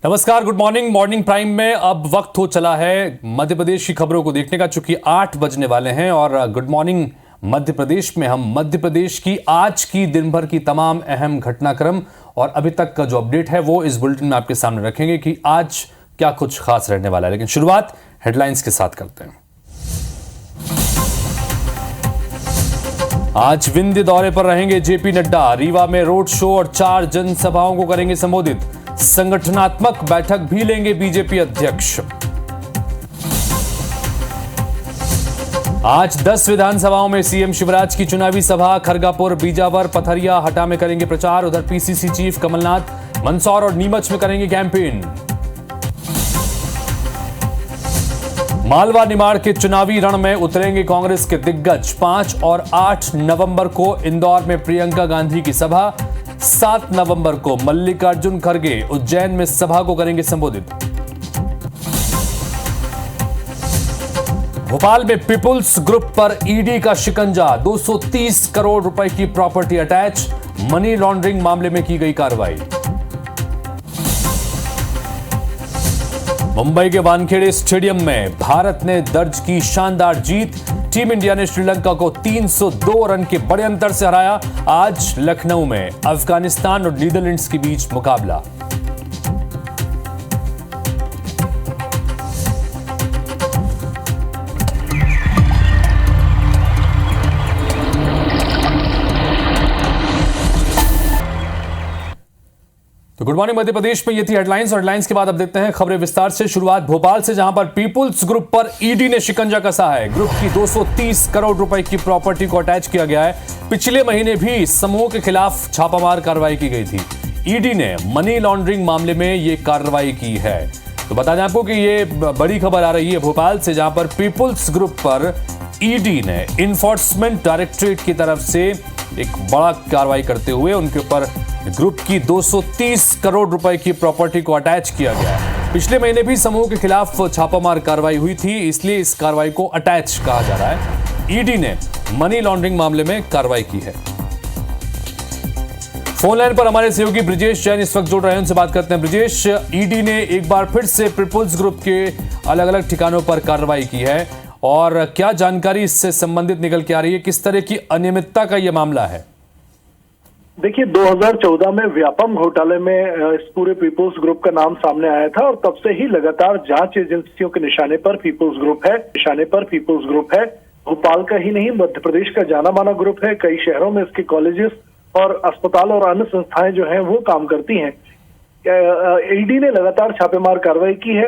नमस्कार, good morning. Morning prime में अब वक्त हो चला है मध्य प्रदेश की खबरों को देखने का, चूंकि 8 बजने वाले हैं। और गुड मॉर्निंग मध्य प्रदेश में हम मध्य प्रदेश की आज की दिन भर की तमाम अहम घटनाक्रम और अभी तक का जो अपडेट है वो इस बुलेटिन में आपके सामने रखेंगे कि आज क्या कुछ खास रहने वाला है। लेकिन शुरुआत हेडलाइंस के साथ करते हैं। आज विंध्य दौरे पर रहेंगे जेपी नड्डा। रीवा में रोड शो और 4 जनसभाओं को करेंगे संबोधित। संगठनात्मक बैठक भी लेंगे बीजेपी अध्यक्ष। आज 10 विधानसभाओं में सीएम शिवराज की चुनावी सभा। खरगापुर, बीजावर, पथरिया, हटा में करेंगे प्रचार। उधर पीसीसी चीफ कमलनाथ मंदसौर और नीमच में करेंगे कैंपेन। मालवा निमाड़ के चुनावी रण में उतरेंगे कांग्रेस के दिग्गज। 5 और 8 नवंबर को इंदौर में प्रियंका गांधी की सभा। 7 नवंबर को मल्लिकार्जुन खड़गे उज्जैन में सभा को करेंगे संबोधित। भोपाल में पीपुल्स ग्रुप पर ईडी का शिकंजा। 230 करोड़ रुपए की प्रॉपर्टी अटैच। मनी लॉन्ड्रिंग मामले में की गई कार्रवाई। मुंबई के वानखेड़े स्टेडियम में भारत ने दर्ज की शानदार जीत। टीम इंडिया ने श्रीलंका को 302 रन के बड़े अंतर से हराया। आज लखनऊ में अफगानिस्तान और नीदरलैंड्स के बीच मुकाबला। तो गुड मॉर्निंग मध्य प्रदेश में ये थी हेडलाइंस। और हेडलाइंस के बाद अब देखते हैं खबरें विस्तार से। शुरुआत भोपाल से, जहां पर पीपुल्स ग्रुप पर ईडी ने शिकंजा कसा है। ग्रुप की 230 करोड़ रुपए की प्रॉपर्टी को अटैच किया गया है। पिछले महीने भी इस समूह के खिलाफ छापामार कार्रवाई की गई थी। ईडी ने मनी लॉन्ड्रिंग मामले में यह कार्रवाई की है। तो बता दें आपको कि ये बड़ी खबर आ रही है भोपाल से, जहां पर पीपुल्स ग्रुप पर ईडी ने इन्फोर्समेंट डायरेक्टरेट की तरफ से एक बड़ा कार्रवाई करते हुए उनके ऊपर ग्रुप की 230 करोड़ रुपए की प्रॉपर्टी को अटैच किया गया है। पिछले महीने भी समूह के खिलाफ छापामार कार्रवाई हुई थी, इसलिए इस कार्रवाई को अटैच कहा जा रहा है। ईडी ने मनी लॉन्ड्रिंग मामले में कार्रवाई की है। फोन लाइन पर हमारे सहयोगी ब्रिजेश जैन इस वक्त जुड़ रहे हैं, उनसे बात करते हैं। ब्रिजेश, ईडी ने एक बार फिर से पीपुल्स ग्रुप के अलग अलग ठिकानों पर कार्रवाई की है और क्या जानकारी इससे संबंधित निकल के आ रही है? किस तरह की अनियमितता का यह मामला है? देखिए, 2014 में व्यापम घोटाले में इस पूरे पीपुल्स ग्रुप का नाम सामने आया था और तब से ही लगातार जांच एजेंसियों के निशाने पर पीपुल्स ग्रुप है। भोपाल का ही नहीं, मध्य प्रदेश का जाना माना ग्रुप है। कई शहरों में इसके कॉलेजेस और अस्पताल और अन्य संस्थाएं जो हैं वो काम करती हैं। ईडी ने लगातार छापेमार कार्रवाई की है।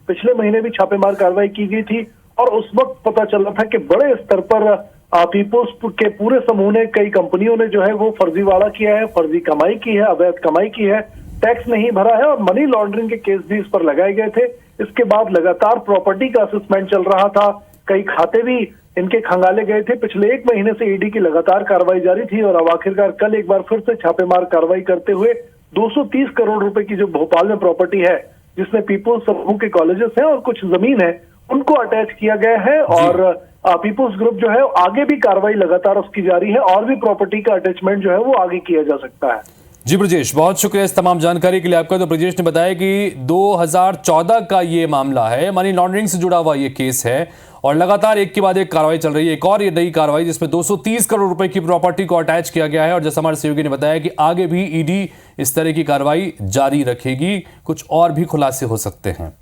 पिछले महीने भी छापेमार कार्रवाई की गई थी और उस वक्त पता चला था कि बड़े स्तर पर पीपुल्स के पूरे समूह ने, कई कंपनियों ने जो है वो फर्जीवाड़ा किया है, फर्जी कमाई की है, अवैध कमाई की है, टैक्स नहीं भरा है और मनी लॉन्ड्रिंग के केस भी इस पर लगाए गए थे। इसके बाद लगातार प्रॉपर्टी का असेसमेंट चल रहा था, कई खाते भी इनके खंगाले गए थे। पिछले 1 महीने से ईडी की लगातार कार्रवाई जारी थी और अब आखिरकार कल एक बार फिर से छापेमार कार्रवाई करते हुए 230 करोड़ रुपए की जो भोपाल में प्रॉपर्टी है, जिसमें पीपुल्स समूह के कॉलेजेस हैं और कुछ जमीन है, उनको अटैच किया गया है। और पीपुल्स ग्रुप जो है आगे भी कार्रवाई लगातार उसकी जारी है और भी प्रॉपर्टी का अटैचमेंट जो है वो आगे किया जा सकता है। जी ब्रजेश, बहुत शुक्रिया इस तमाम जानकारी के लिए आपका। तो ब्रजेश ने बताया कि 2014 का ये मामला है, मनी लॉन्ड्रिंग से जुड़ा हुआ ये केस है और लगातार एक के बाद एक कार्रवाई चल रही है। एक और ये नई कार्रवाई जिसमें 230 करोड़ रुपए की प्रॉपर्टी को अटैच किया गया है और जैसा हमारे सहयोगी ने बताया कि आगे भी ईडी इस तरह की कार्रवाई जारी रखेगी। कुछ और भी खुलासे हो सकते हैं।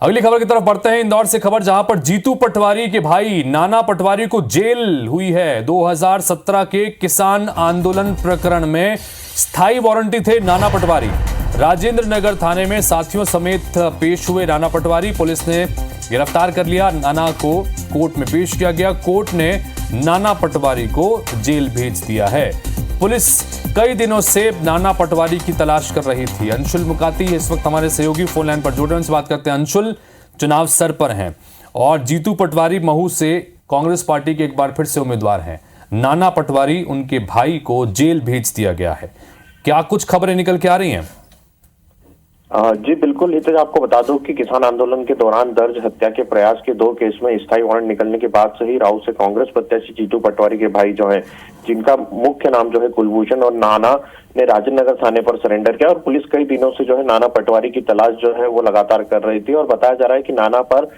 अगली खबर की तरफ बढ़ते हैं। इंदौर से खबर, जहां पर जीतू पटवारी के भाई नाना पटवारी को जेल हुई है। 2017 के किसान आंदोलन प्रकरण में स्थायी वारंटी थे नाना पटवारी। राजेंद्र नगर थाने में साथियों समेत पेश हुए नाना पटवारी। पुलिस ने गिरफ्तार कर लिया। नाना को कोर्ट में पेश किया गया। कोर्ट ने नाना पटवारी को जेल भेज दिया है। पुलिस कई दिनों से नाना पटवारी की तलाश कर रही थी। अंशुल मुकाती इस वक्त हमारे सहयोगी फोन लाइन पर जुड़ रहे हैं, उनसे बात करते हैं। अंशुल, चुनाव सर पर हैं और जीतू पटवारी महू से कांग्रेस पार्टी के एक बार फिर से उम्मीदवार हैं। नाना पटवारी, उनके भाई को जेल भेज दिया गया है। क्या कुछ खबरें निकल के आ रही हैं? जी बिल्कुल हितेश, आपको बता दूं कि किसान आंदोलन के दौरान दर्ज हत्या के प्रयास के 2 केस में स्थायी वारंट निकलने के बाद से ही राऊ से कांग्रेस प्रत्याशी जीतू पटवारी के भाई जो हैं, जिनका मुख्य नाम जो है कुलभूषण और नाना, ने राजेंद्र नगर थाने पर सरेंडर किया और पुलिस कई दिनों से जो है नाना पटवारी की तलाश जो है वो लगातार कर रही थी। और बताया जा रहा है कि नाना पर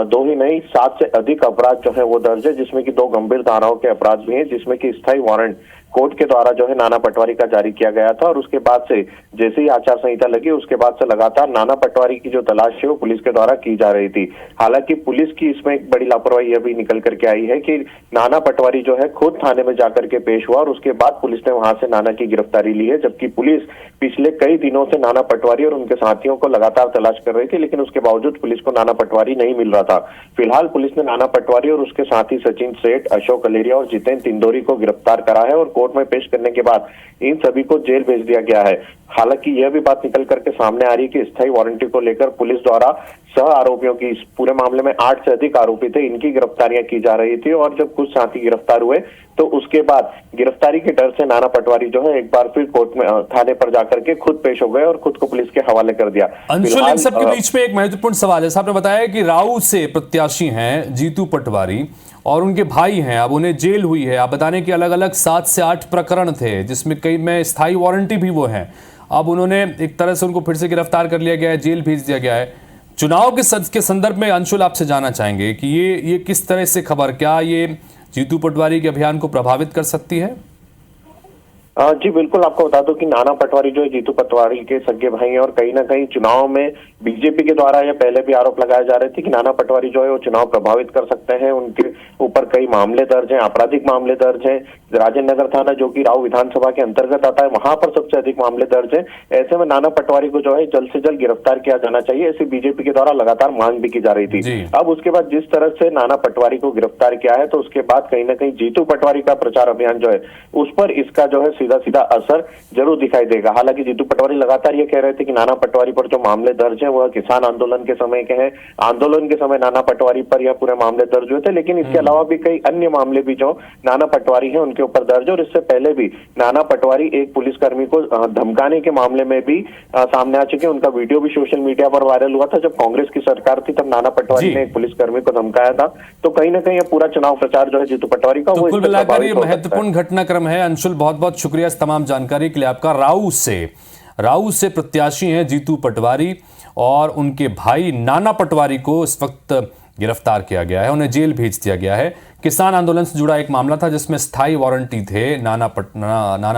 2 ही नहीं 7 से अधिक अपराध जो है वो दर्ज है, जिसमें कि 2 गंभीर धाराओं के अपराध भी हैं, जिसमें कि स्थायी वारंट कोर्ट के द्वारा जो है नाना पटवारी का जारी किया गया था। और उसके बाद से जैसे ही आचार संहिता लगी उसके बाद से लगातार नाना पटवारी की जो तलाश है वो पुलिस के द्वारा की जा रही थी। हालांकि पुलिस की इसमें एक बड़ी लापरवाही अभी निकल करके आई है कि नाना पटवारी जो है खुद थाने में जाकर के पेश हुआ और उसके बाद पुलिस ने वहां से नाना की गिरफ्तारी ली है, जबकि पुलिस पिछले कई दिनों से नाना पटवारी और उनके साथियों को लगातार तलाश कर रही थी, लेकिन उसके बावजूद पुलिस को नाना पटवारी नहीं मिल रहा था। फिलहाल पुलिस ने नाना पटवारी और उसके साथी सचिन सेठ, अशोक कलेरिया और जितेंद्र तिंदोरी को गिरफ्तार करा है और कोर्ट में पेश करने के बाद इन सभी को जेल भेज दिया गया है। हालांकि यह भी बात निकल करके सामने आ रही है कि स्थायी वारंटी को लेकर पुलिस द्वारा सह आरोपियों की, इस पूरे मामले में 8 से अधिक आरोपी थे, इनकी गिरफ्तारियां की जा रही थी। और जब कुछ साथी गिरफ्तार हुए तो उसके बाद गिरफ्तारी के डर से नाना पटवारी जो है एक बार फिर कोर्ट में थाने पर जाकर के खुद पेश हो गए और खुद को पुलिस के हवाले कर दिया। अंशुल, इन सबके बीच में एक महत्वपूर्ण सवाल है। आपने बताया कि राऊ से प्रत्याशी हैं जीतू पटवारी और उनके भाई हैं, अब उन्हें जेल हुई है। आप बताने कि अलग अलग 7 से 8 प्रकरण थे, जिसमें कई में स्थायी वारंटी भी वो हैं। अब उन्होंने एक तरह से उनको फिर से गिरफ्तार कर लिया गया है, जेल भेज दिया गया है। चुनाव के संदर्भ में अंशुल आपसे जानना चाहेंगे कि ये किस तरह से खबर, क्या ये जीतू पटवारी के अभियान को प्रभावित कर सकती है? जी बिल्कुल, आपको बता दूं कि नाना पटवारी जो है जीतू पटवारी के सगे भाई हैं और कहीं ना कहीं चुनाव में बीजेपी के द्वारा यह पहले भी आरोप लगाए जा रहे थे कि नाना पटवारी जो है वो चुनाव प्रभावित कर सकते हैं। उनके ऊपर कई मामले दर्ज हैं, आपराधिक मामले दर्ज हैं। राजेंद्र नगर थाना जो कि राऊ विधानसभा के अंतर्गत आता है, वहां पर सबसे अधिक मामले दर्ज हैं। ऐसे में नाना पटवारी को जो है जल्द से जल्द गिरफ्तार किया जाना चाहिए, ऐसी बीजेपी के द्वारा लगातार मांग भी की जा रही थी। अब उसके बाद जिस तरह से नाना पटवारी को गिरफ्तार किया है, तो उसके बाद कहीं ना कहीं जीतू पटवारी का प्रचार अभियान जो है उस पर इसका जो है सीधा सीधा असर जरूर दिखाई देगा। हालांकि जीतू पटवारी लगातार ये कह रहे थे कि नाना पटवारी पर जो मामले दर्ज हैं वह किसान आंदोलन के समय के हैं, आंदोलन के समय नाना पटवारी पर यह पूरे मामले दर्ज हुए थे, लेकिन इसके अलावा भी कई अन्य मामले भी जो नाना पटवारी हैं उनके ऊपर दर्ज है। और इससे पहले भी नाना पटवारी एक पुलिसकर्मी को धमकाने के मामले में भी सामने आ चुके हैं। उनका वीडियो भी सोशल मीडिया पर वायरल हुआ था। जब कांग्रेस की सरकार थी तब नाना पटवारी ने एक पुलिसकर्मी को धमकाया था। तो कहीं ना कहीं पूरा चुनाव प्रचार जो है जीतू पटवारी का, तो कुल मिलाकर ये महत्वपूर्ण घटनाक्रम है। अंशुल, बहुत बहुत शुक्रिया इस तमाम जानकारी के लिए आपका। राऊ से प्रत्याशी हैं जीतू पटवारी और उनके भाई नाना पटवारी को इस वक्त गिरफ्तार किया गया है, उन्हें जेल भेज दिया गया है। किसान आंदोलन से जुड़ा एक मामला था जिसमें स्थायी वारंटी थे नाना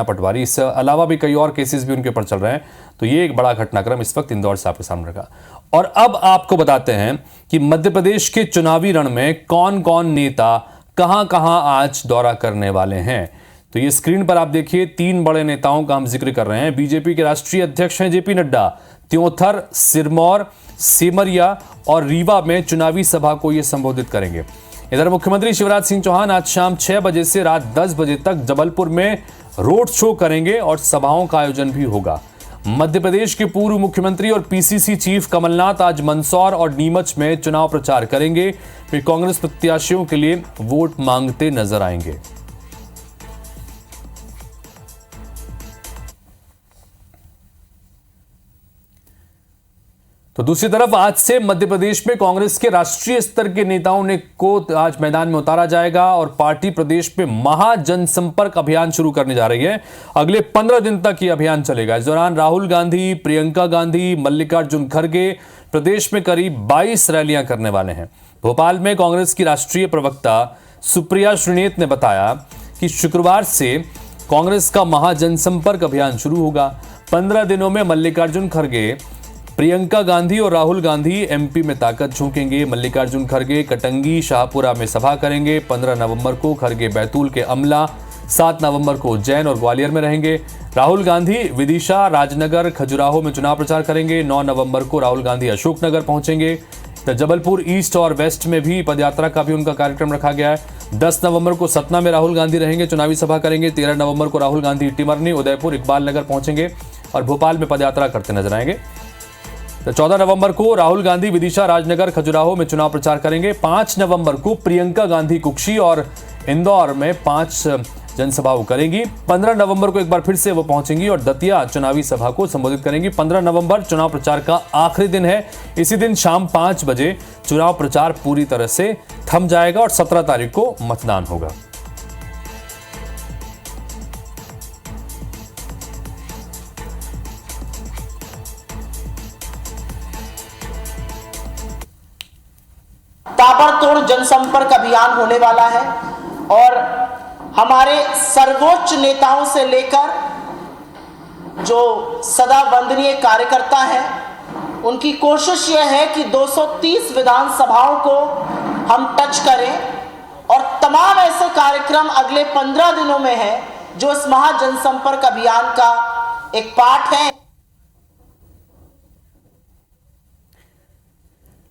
पटवारी। इससे अलावा भी कई और केसेस भी उनके ऊपर चल रहे हैं। तो ये एक बड़ा घटनाक्रम इस वक्त इंदौर से आपके सामने रखा। और अब आपको बताते हैं कि मध्य प्रदेश के चुनावी रण में कौन कौन नेता कहां कहां आज दौरा करने वाले हैं। तो ये स्क्रीन पर आप देखिए, 3 बड़े नेताओं का हम जिक्र कर रहे हैं। बीजेपी के राष्ट्रीय अध्यक्ष हैं जेपी नड्डा, त्योंथर, सिरमौर, सेमरिया और रीवा में चुनावी सभा को ये संबोधित करेंगे। इधर मुख्यमंत्री शिवराज सिंह चौहान आज शाम 6 बजे से रात 10 बजे तक जबलपुर में रोड शो करेंगे और सभाओं का आयोजन भी होगा। मध्य प्रदेश के पूर्व मुख्यमंत्री और पीसीसी चीफ कमलनाथ आज मंदसौर और नीमच में चुनाव प्रचार करेंगे। वे कांग्रेस प्रत्याशियों के लिए वोट मांगते नजर आएंगे। तो दूसरी तरफ आज से मध्य प्रदेश में कांग्रेस के राष्ट्रीय स्तर के नेताओं को आज मैदान में उतारा जाएगा और पार्टी प्रदेश में महाजनसंपर्क अभियान शुरू करने जा रही है। अगले 15 दिन तक यह अभियान चलेगा। इस दौरान राहुल गांधी, प्रियंका गांधी, मल्लिकार्जुन खड़गे प्रदेश में करीब 22 रैलियां करने वाले हैं। भोपाल में कांग्रेस की राष्ट्रीय प्रवक्ता सुप्रिया श्रीनेत ने बताया कि शुक्रवार से कांग्रेस का महाजनसंपर्क अभियान शुरू होगा। 15 दिनों में मल्लिकार्जुन खड़गे, प्रियंका गांधी और राहुल गांधी एमपी में ताकत झोंकेंगे। मल्लिकार्जुन खड़गे कटंगी, शाहपुरा में सभा करेंगे। 15 नवंबर को खड़गे बैतूल के अमला, 7 नवंबर को उज्जैन और ग्वालियर में रहेंगे। राहुल गांधी विदिशा, राजनगर, खजुराहो में चुनाव प्रचार करेंगे। 9 नवंबर को राहुल गांधी अशोकनगर पहुंचेंगे। तो जबलपुर ईस्ट और वेस्ट में भी पदयात्रा का भी उनका कार्यक्रम रखा गया है। 10 नवंबर को सतना में राहुल गांधी रहेंगे, चुनावी सभा करेंगे। 13 नवंबर को राहुल गांधी टिमरनी, उदयपुर, इकबाल नगर पहुंचेंगे और भोपाल में पदयात्रा करते नजर आएंगे। तो 14 नवंबर को राहुल गांधी विदिशा, राजनगर, खजुराहो में चुनाव प्रचार करेंगे। 5 नवंबर को प्रियंका गांधी कुक्षी और इंदौर में 5 जनसभा वो करेंगी। 15 नवंबर को एक बार फिर से वो पहुंचेंगी और दतिया चुनावी सभा को संबोधित करेंगी। 15 नवंबर चुनाव प्रचार का आखिरी दिन है। इसी दिन शाम 5 बजे चुनाव प्रचार पूरी तरह से थम जाएगा और 17 तारीख को मतदान होगा। ताबड़तोड़ जनसंपर्क अभियान होने वाला है और हमारे सर्वोच्च नेताओं से लेकर जो सदा वंदनीय कार्यकर्ता हैं, उनकी कोशिश यह है कि 230 विधानसभाओं को हम टच करें और तमाम ऐसे कार्यक्रम अगले 15 दिनों में हैं जो इस महा जनसंपर्क अभियान का एक पार्ट है।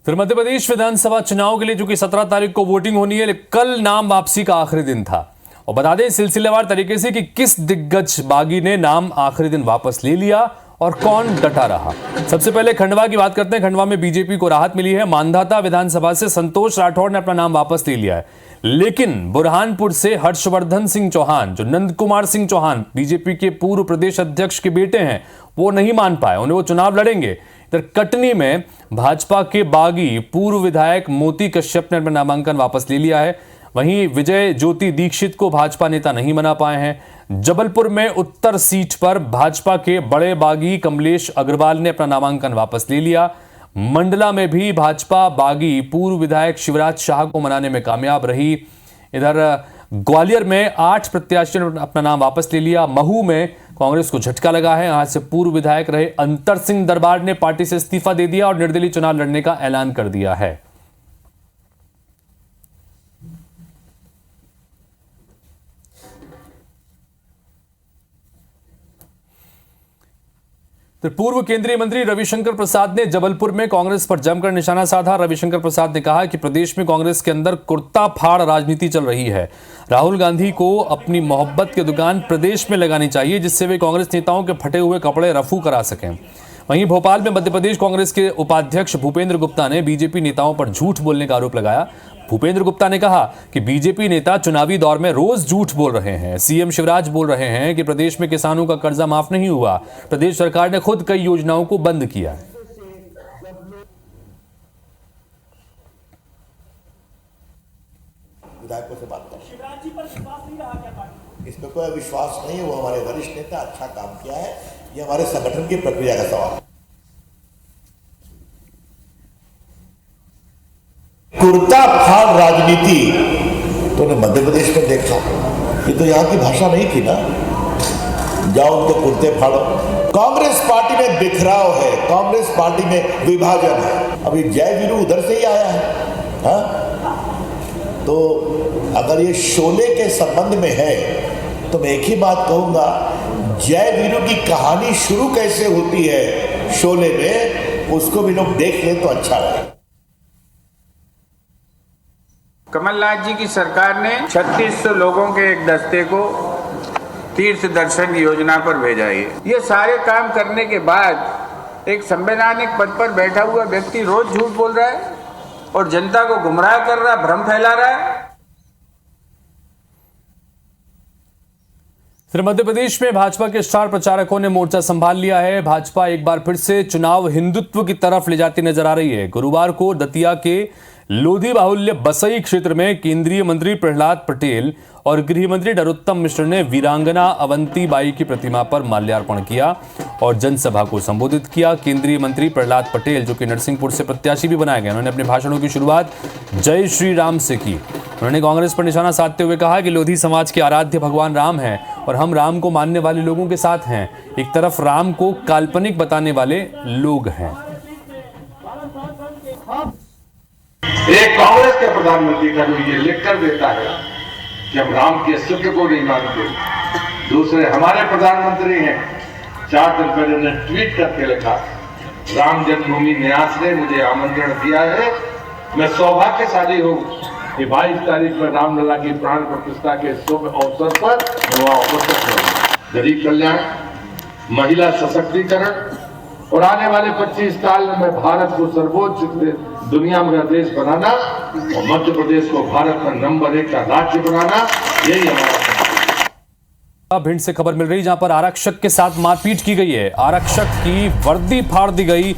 फिर मध्य प्रदेश विधानसभा चुनाव के लिए जो कि 17 तारीख को वोटिंग होनी है, कल नाम वापसी का आखिरी दिन था। और बता दें सिलसिलेवार तरीके से कि किस दिग्गज बागी ने नाम आखिरी दिन वापस ले लिया और कौन डटा रहा। सबसे पहले खंडवा की बात करते हैं। खंडवा में बीजेपी को राहत मिली है। मांधाता विधानसभा से संतोष राठौड़ ने अपना नाम वापस ले लिया है, लेकिन बुरहानपुर से हर्षवर्धन सिंह चौहान, जो नंद कुमार सिंह चौहान बीजेपी के पूर्व प्रदेश अध्यक्ष के बेटे हैं, वो नहीं मान पाए, उन्हें वो चुनाव लड़ेंगे। इधर कटनी में भाजपा के बागी पूर्व विधायक मोती कश्यप ने अपना नामांकन वापस ले लिया है। वहीं विजय ज्योति दीक्षित को भाजपा नेता नहीं मना पाए हैं। जबलपुर में उत्तर सीट पर भाजपा के बड़े बागी कमलेश अग्रवाल ने अपना नामांकन वापस ले लिया। मंडला में भी भाजपा बागी पूर्व विधायक शिवराज शाह को मनाने में कामयाब रही। इधर ग्वालियर में 8 प्रत्याशियों ने अपना नाम वापस ले लिया। महू में कांग्रेस को झटका लगा है। आज से पूर्व विधायक रहे अंतर सिंह दरबार ने पार्टी से इस्तीफा दे दिया और निर्दलीय चुनाव लड़ने का ऐलान कर दिया है। तो पूर्व केंद्रीय मंत्री रविशंकर प्रसाद ने जबलपुर में कांग्रेस पर जमकर निशाना साधा। रविशंकर प्रसाद ने कहा कि प्रदेश में कांग्रेस के अंदर कुर्ता फाड़ राजनीति चल रही है। राहुल गांधी को अपनी मोहब्बत की दुकान प्रदेश में लगानी चाहिए, जिससे वे कांग्रेस नेताओं के फटे हुए कपड़े रफू करा सकें। वहीं भोपाल में मध्य प्रदेश कांग्रेस के उपाध्यक्ष भूपेंद्र गुप्ता ने बीजेपी नेताओं पर झूठ बोलने का आरोप लगाया। भूपेंद्र गुप्ता ने कहा कि बीजेपी नेता चुनावी दौर में रोज झूठ बोल रहे हैं। सीएम शिवराज बोल रहे हैं कि प्रदेश में किसानों का कर्जा माफ नहीं हुआ। प्रदेश सरकार ने खुद कई योजनाओं को बंद किया है। विधायकों से बात करें। शिवराज जी पर विश्वास नहीं रहा क्या पार्टी? इस पर कोई विश्वास नहीं है। वो हमारे वरिष्ठ नेता, अच्छा काम किया है। ये हमारे संगठन की प्रक्रिया का सवाल है। कुर्ता फाड़ राजनीति तो मध्य प्रदेश में देखा, ये तो यहाँ की भाषा नहीं थी ना। जाओ उनको कुर्ते फाड़ो। कांग्रेस पार्टी में बिखराव है, कांग्रेस पार्टी में विभाजन है। अभी जय वीरू उधर से ही आया है। हाँ, तो अगर ये शोले के संबंध में है तो मैं एक ही बात कहूंगा, जय वीरू की कहानी शुरू कैसे होती है शोले में, उसको भी लोग देख लें तो अच्छा रहे। कमलनाथ जी की सरकार ने 3600 लोगों के एक दस्ते को तीर्थ दर्शन योजना पर भेजा है। ये सारे काम करने के बाद एक संवैधानिक पद पर बैठा हुआ व्यक्ति रोज झूठ बोल रहा है और जनता को गुमराह कर रहा है, भ्रम फैला रहा है। फिर मध्य प्रदेश में भाजपा के स्टार प्रचारकों ने मोर्चा संभाल लिया है। भाजपा एक बार फिर से चुनाव हिंदुत्व की तरफ ले जाती नजर आ रही है। गुरुवार को दतिया के लोधी बाहुल्य बसई क्षेत्र में केंद्रीय मंत्री प्रहलाद पटेल और गृह मंत्री नरोत्तम मिश्र ने वीरांगना अवंती बाई की प्रतिमा पर माल्यार्पण किया और जनसभा को संबोधित किया। केंद्रीय मंत्री प्रहलाद पटेल, जो कि नरसिंहपुर से प्रत्याशी भी बनाए गए, उन्होंने अपने भाषणों की शुरुआत जय श्री राम से की। उन्होंने कांग्रेस पर निशाना साधते हुए कहा कि लोधी समाज के आराध्य भगवान राम हैं और हम राम को मानने वाले लोगों के साथ हैं। एक तरफ राम को काल्पनिक बताने वाले लोग हैं। एक कांग्रेस के प्रधानमंत्री का जो ये लिख कर देता है कि हम राम के अस्तित्व को नहीं मानते। दूसरे हमारे प्रधानमंत्री हैं, 4 दिन पहले उन्होंने ट्वीट करके लिखा, राम जन्मभूमि न्यास ने मुझे आमंत्रण दिया है। मैं सौभाग्यशाली हूँ कि 22 तारीख पर रामलला की प्राण प्रतिष्ठा के शुभ अवसर पर वहाँ उपस्थित हूँ। गरीब कल्याण, महिला सशक्तिकरण और आने वाले 25 साल में भारत को सर्वोच्च दुनिया में देश बनाना और मध्य प्रदेश को भारत में नंबर 1 का राज्य बनाना, यही हमारा। भिंड से खबर मिल रही जहां पर आरक्षक के साथ मारपीट की गई है। आरक्षक की वर्दी फाड़ दी गई।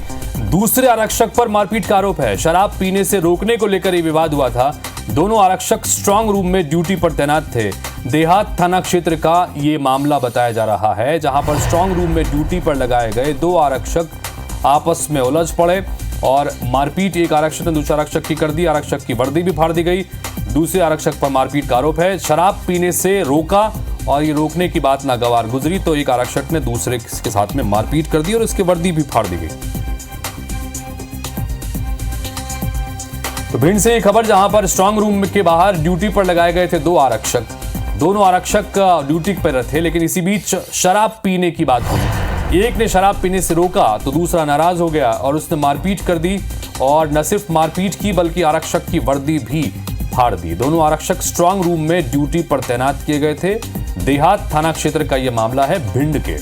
दूसरे आरक्षक पर मारपीट का आरोप है। शराब पीने से रोकने को लेकर यह विवाद हुआ था। दोनों आरक्षक स्ट्रांग रूम में ड्यूटी पर तैनात थे। देहात थाना क्षेत्र का ये मामला बताया जा रहा है, जहां पर स्ट्रांग रूम में ड्यूटी पर लगाए गए दो आरक्षक आपस में उलझ पड़े और मारपीट एक आरक्षक ने दूसरे आरक्षक की कर दी। आरक्षक की वर्दी भी फाड़ दी गई। दूसरे आरक्षक पर मारपीट का आरोप है। शराब पीने से रोका और ये रोकने की बात नागवार गुजरी तो एक आरक्षक ने दूसरे के साथ में मारपीट कर दी और उसकी वर्दी भी फाड़ दी गई। तो भिंड से ये खबर जहां पर स्ट्रांग रूम के बाहर ड्यूटी पर लगाए गए थे दो आरक्षक। दोनों आरक्षक ड्यूटी पर थे, लेकिन इसी बीच शराब पीने की बात हुई। एक ने शराब पीने से रोका तो दूसरा नाराज हो गया और उसने मारपीट कर दी और न सिर्फ मारपीट की बल्कि आरक्षक की वर्दी भी फाड़ दी। दोनों आरक्षक स्ट्रांग रूम में ड्यूटी पर तैनात किए गए थे। देहात थाना क्षेत्र का यह मामला है भिंड के।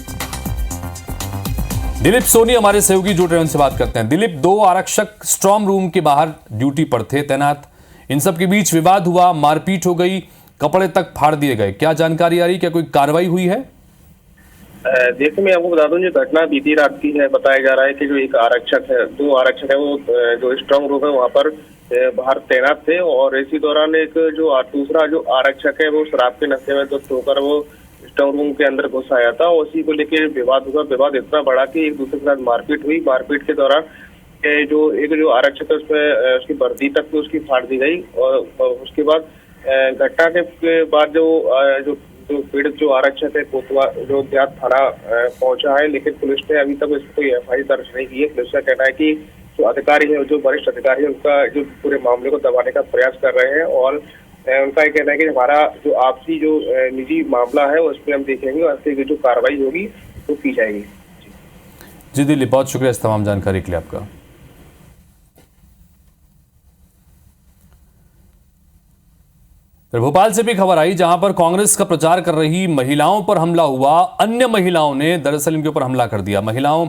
दिलीप सोनी हमारे सहयोगी जुड़ रहे हैं, उनसे बात करते हैं। दिलीप, दो आरक्षक स्ट्रांग रूम के बाहर ड्यूटी पर थे तैनात। इन सब के बीच विवाद हुआ, मारपीट हो गई, कपड़े तक फाड़ दिए गए। क्या जानकारी आ रही, क्या कोई कार्रवाई हुई है? देखिए, मैं आपको बता दूं, जो घटना बीती रात की है। बताया जा रहा है कि जो एक आरक्षक है, दो आरक्षक है, वो जो स्ट्रांग रूम है वहां पर बाहर तैनात थे और इसी दौरान एक जो दूसरा जो आरक्षक है वो शराब के नशे में धुत होकर वो स्ट्रांग रूम के अंदर घुस आया था। उसी को लेकर विवाद हुआ। विवाद इतना बड़ा कि एक दूसरे के साथ मारपीट हुई। मारपीट के दौरान जो आरक्षक है उसकी वर्दी तक भी उसकी फाड़ दी गई और उसके बाद घटना के बाद जो पीड़ित जो आरक्षक है कोतवाल जो देहात थाना पहुंचा है, लेकिन पुलिस ने अभी तक इस पर कोई एफआईआर दर्ज नहीं की है। पुलिस का कहना है कि जो अधिकारी है, जो वरिष्ठ अधिकारी है, उनका जो पूरे मामले को दबाने का प्रयास कर रहे हैं और उनका ये कहना है कि हमारा जो आपसी जो निजी मामला है उस पर हम देखेंगे और इसकी जो कार्रवाई होगी वो की जाएगी। जी दिलीप, बहुत शुक्रिया इस तमाम जानकारी के लिए आपका। भोपाल से भी खबर आई जहां पर कांग्रेस का प्रचार कर रही महिलाओं पर हमला हुआ। अन्य महिलाओं ने दरअसल इनके ऊपर हमला कर दिया। महिलाओं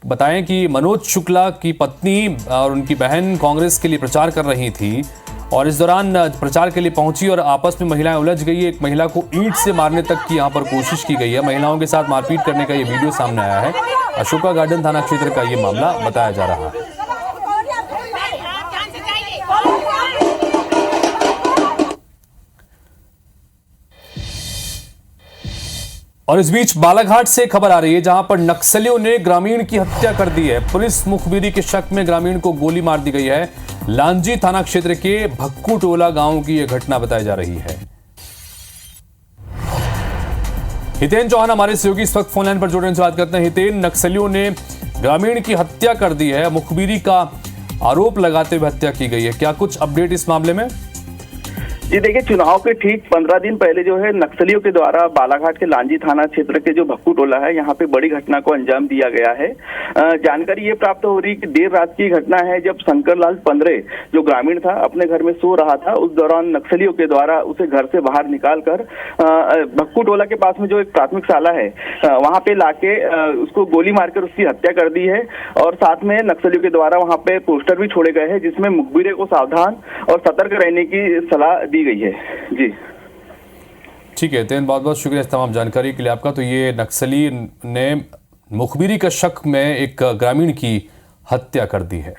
बताएं कि मनोज शुक्ला की पत्नी और उनकी बहन कांग्रेस के लिए प्रचार कर रही थी और इस दौरान प्रचार के लिए पहुंची और आपस में महिलाएं उलझ गई। एक महिला को ईंट से मारने तक की यहां पर कोशिश की गई है। महिलाओं के साथ मारपीट करने का ये वीडियो सामने आया है। अशोका गार्डन थाना क्षेत्र का ये मामला बताया जा रहा है। और इस बीच बालाघाट से खबर आ रही है जहां पर नक्सलियों ने ग्रामीण की हत्या कर दी है। पुलिस मुखबिरी के शक में ग्रामीण को गोली मार दी गई है। लांजी थाना क्षेत्र के भक्कू टोला गांव की यह घटना बताई जा रही है। हितेन चौहान हमारे सहयोगी इस वक्त फोन लाइन पर जुड़ने से बात करते हैं। हितेन, नक्सलियों ने ग्रामीण की हत्या कर दी है, मुखबिरी का आरोप लगाते हुए हत्या की गई है। क्या कुछ अपडेट इस मामले में? जी देखिए, चुनाव के ठीक 15 दिन पहले जो है नक्सलियों के द्वारा बालाघाट के लांजी थाना क्षेत्र के जो भक्कू टोला है यहाँ पे बड़ी घटना को अंजाम दिया गया है। जानकारी ये प्राप्त हो रही कि देर रात की घटना है जब शंकर लाल पंद्रे जो ग्रामीण था अपने घर में सो रहा था। उस दौरान नक्सलियों के द्वारा उसे घर से बाहर निकालकर भक्कू टोला के पास में जो एक प्राथमिक शाला है वहाँ पे लाके उसको गोली मारकर उसकी हत्या कर दी है और साथ में नक्सलियों के द्वारा वहाँ पे पोस्टर भी छोड़े गए हैं जिसमें मुखबिरे को सावधान और सतर्क रहने की सलाह दी गई है। जी ठीक है तेन, बहुत बहुत शुक्रिया इस तमाम जानकारी के लिए आपका। तो ये नक्सली ने मुखबिरी का शक में एक ग्रामीण की हत्या कर दी है।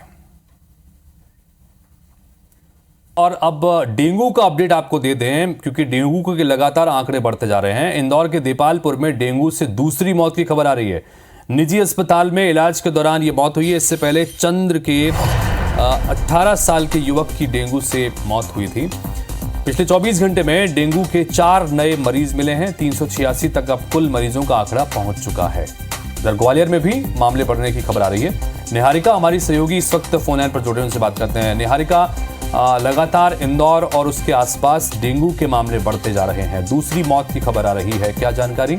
और अब डेंगू का अपडेट आपको दे दें क्योंकि डेंगू के लगातार आंकड़े बढ़ते जा रहे हैं। इंदौर के देपालपुर में डेंगू से दूसरी मौत की खबर आ रही है। निजी अस्पताल में इलाज के दौरान यह मौत हुई है। इससे पहले चंद्र के 18 साल के युवक की डेंगू से मौत हुई थी। पिछले 24 घंटे में डेंगू के 4 नए मरीज मिले हैं। 386 तक अब कुल मरीजों का आंकड़ा पहुंच चुका है। इधर ग्वालियर में भी मामले बढ़ने की खबर आ रही है। निहारिका हमारी सहयोगी इस वक्त फोन लाइन पर जुड़े उनसे बात करते हैं। निहारिका, लगातार इंदौर और उसके आसपास डेंगू के मामले बढ़ते जा रहे हैं। दूसरी मौत की खबर आ रही है, क्या जानकारी?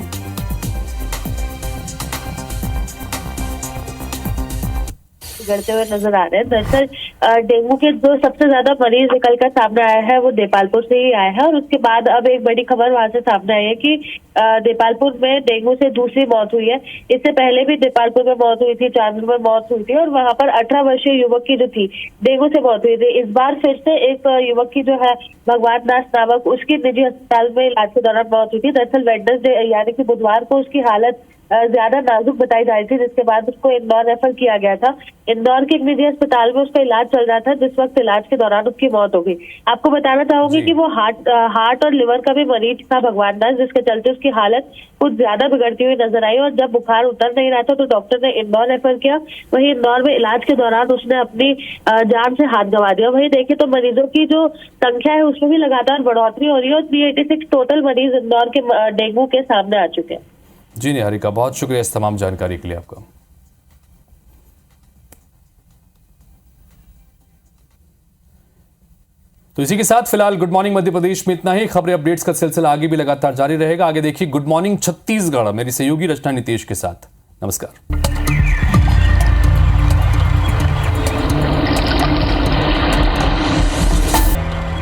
बढ़ते हुए नजर आ रहे हैं। दरअसल डेंगू के जो सबसे ज्यादा मरीज निकल कर सामने आया है वो देपालपुर से ही आया है। और उसके बाद अब एक बड़ी खबर वहां से सामने आई है कि देपालपुर में डेंगू से दूसरी मौत हुई है। इससे पहले भी देपालपुर में मौत हुई थी, चांदपुर में मौत हुई थी और वहां पर 18 वर्षीय युवक की जो थी डेंगू से मौत हुई थी। इस बार फिर से एक युवक की जो है भगवान दास नामक, उसकी निजी अस्पताल में इलाज के दौरान मौत हुई थी। दरअसल वेडनेसडे यानी कि बुधवार को उसकी हालत ज्यादा नाजुक बताई जा रही थी, जिसके बाद उसको इंदौर रेफर किया गया था। इंदौर के एक निजी अस्पताल में उसका इलाज चल रहा था, जिस वक्त इलाज के दौरान उसकी मौत हो गई। आपको बताना चाहूंगी कि वो हार्ट और लिवर का भी मरीज था भगवान दास, जिसके चलते उसकी हालत कुछ ज्यादा बिगड़ती हुई नजर आई और जब बुखार उतर नहीं रहा था तो डॉक्टर ने इंदौर रेफर किया। वहीं इंदौर में इलाज के दौरान उसने अपनी जान से हाथ गंवा दिया। वहीं देखिए तो मरीजों की जो संख्या है उसमें भी लगातार बढ़ोतरी हो रही है और 386 टोटल मरीज इंदौर के डेंगू के सामने आ चुके हैं। जी निहारिका, बहुत शुक्रिया इस तमाम जानकारी के लिए आपका। तो इसी के साथ फिलहाल गुड मॉर्निंग मध्य प्रदेश में इतना ही। खबरें अपडेट्स का सिलसिला आगे भी लगातार जारी रहेगा। आगे देखिए गुड मॉर्निंग छत्तीसगढ़ मेरी सहयोगी रचना नितेश के साथ। नमस्कार।